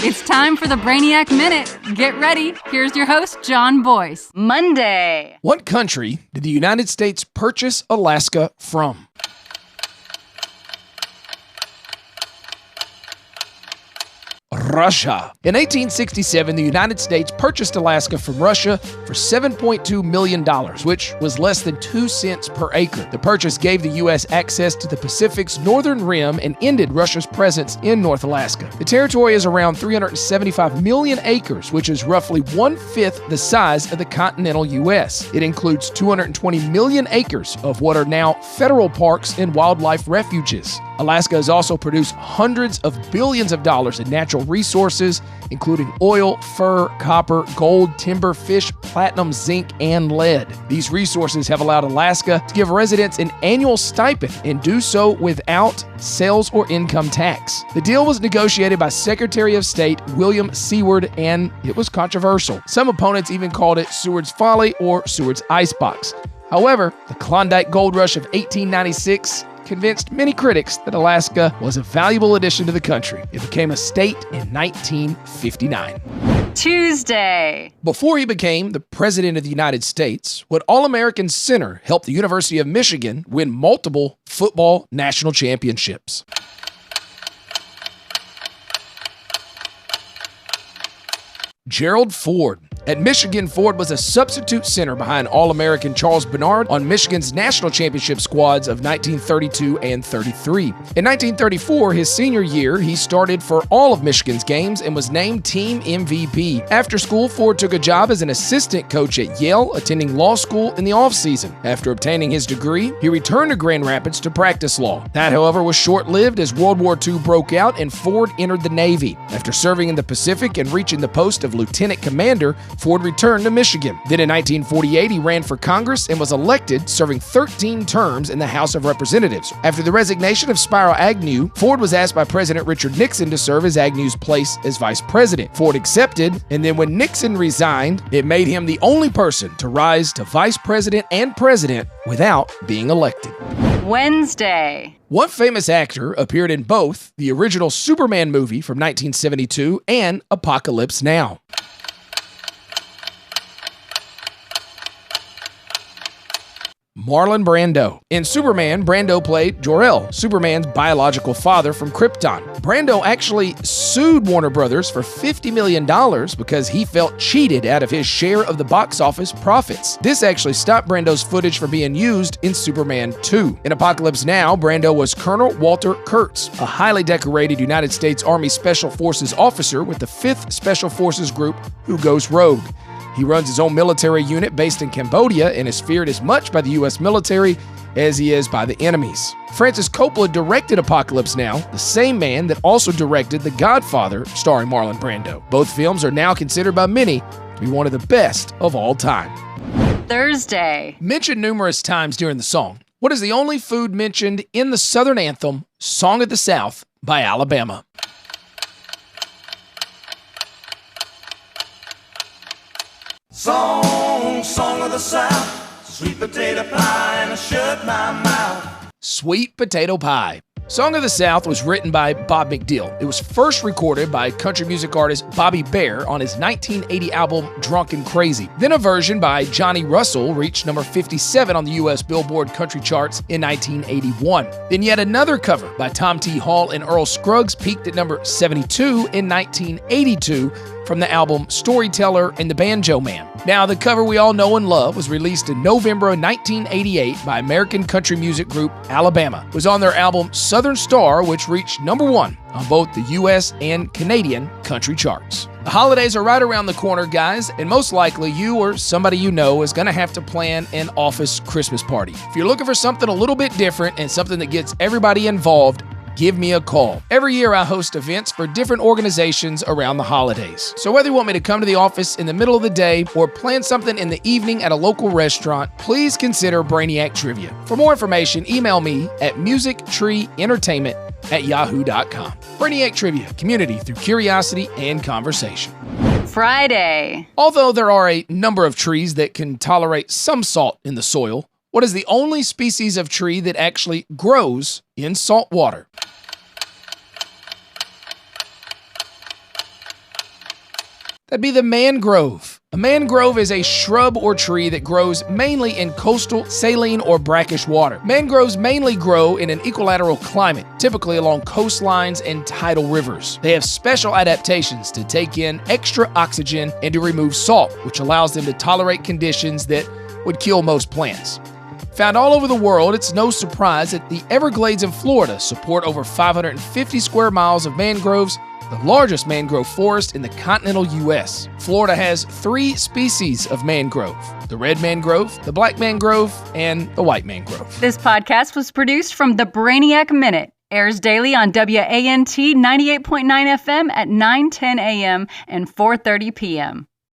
It's time for the Brainiac Minute. Get ready. Here's your host, John Boyce. Monday. What country did the United States purchase Alaska from? Russia. In 1867, the United States purchased Alaska from Russia for $7.2 million, which was less than 2 cents per acre. The purchase gave the U.S. access to the Pacific's northern rim and ended Russia's presence in North Alaska. The territory is around 375 million acres, which is roughly 1/5 the size of the continental U.S. It includes 220 million acres of what are now federal parks and wildlife refuges. Alaska has also produced hundreds of billions of dollars in natural resources, including oil, fur, copper, gold, timber, fish, platinum, zinc, and lead. These resources have allowed Alaska to give residents an annual stipend and do so without sales or income tax. The deal was negotiated by Secretary of State William Seward, and it was controversial. Some opponents even called it Seward's Folly or Seward's Icebox. However, the Klondike Gold Rush of 1896 convinced many critics that Alaska was a valuable addition to the country. It became a state in 1959. Tuesday. Before he became the President of the United States, what All-American center helped the University of Michigan win multiple football national championships? Gerald Ford. At Michigan, Ford was a substitute center behind All-American Charles Bernard on Michigan's national championship squads of 1932 and 33. In 1934, his senior year, he started for all of Michigan's games and was named team MVP. After school, Ford took a job as an assistant coach at Yale, attending law school in the offseason. After obtaining his degree, he returned to Grand Rapids to practice law. That, however, was short-lived as World War II broke out and Ford entered the Navy. After serving in the Pacific and reaching the post of lieutenant commander, Ford returned to Michigan. Then in 1948, he ran for Congress and was elected, serving 13 terms in the House of Representatives. After the resignation of Spiro Agnew, Ford was asked by President Richard Nixon to serve as Agnew's place as vice president. Ford accepted, and then when Nixon resigned, it made him the only person to rise to vice president and president without being elected. Wednesday. What famous actor appeared in both the original Superman movie from 1972 and Apocalypse Now? Marlon Brando. In Superman, Brando played Jor-El, Superman's biological father from Krypton. Brando actually sued Warner Brothers for $50 million because he felt cheated out of his share of the box office profits. This actually stopped Brando's footage from being used in Superman 2. In Apocalypse Now, Brando was Colonel Walter Kurtz, a highly decorated United States Army Special Forces officer with the 5th Special Forces Group who goes rogue. He runs his own military unit based in Cambodia and is feared as much by the U.S. military as he is by the enemies. Francis Coppola directed Apocalypse Now, the same man that also directed The Godfather, starring Marlon Brando. Both films are now considered by many to be one of the best of all time. Thursday. Mentioned numerous times during the song, what is the only food mentioned in the Southern anthem, Song of the South by Alabama? Song of the South, sweet potato pie and I shut my mouth. Sweet Potato Pie. Song of the South was written by Bob McDill. It was first recorded by country music artist Bobby Bare on his 1980 album Drunk and Crazy. Then a version by Johnny Russell reached number 57 on the U.S. Billboard country charts in 1981. Then yet another cover by Tom T. Hall and Earl Scruggs peaked at number 72 in 1982 from the album Storyteller and the Banjo Man. Now, the cover we all know and love was released in November of 1988 by American country music group Alabama. It was on their album Southern Star, which reached number 1 on both the U.S. and Canadian country charts. The holidays are right around the corner, guys, and most likely you or somebody you know is going to have to plan an office Christmas party. If you're looking for something a little bit different and something that gets everybody involved, give me a call. Every year I host events for different organizations around the holidays. So whether you want me to come to the office in the middle of the day or plan something in the evening at a local restaurant, please consider Brainiac Trivia. For more information, email me at MusicTreeEntertainment@yahoo.com. Brainiac Trivia, community through curiosity and conversation. Friday. Although there are a number of trees that can tolerate some salt in the soil, what is the only species of tree that actually grows in salt water? That'd be the mangrove. A mangrove is a shrub or tree that grows mainly in coastal, saline, or brackish water. Mangroves mainly grow in an equilateral climate, typically along coastlines and tidal rivers. They have special adaptations to take in extra oxygen and to remove salt, which allows them to tolerate conditions that would kill most plants. Found all over the world, it's no surprise that the Everglades in Florida support over 550 square miles of mangroves, the largest mangrove forest in the continental U.S. Florida has 3 species of mangrove: the red mangrove, the black mangrove, and the white mangrove. This podcast was produced from the Brainiac Minute. Airs daily on WANT 98.9 FM at 9:10 a.m. and 4:30 p.m.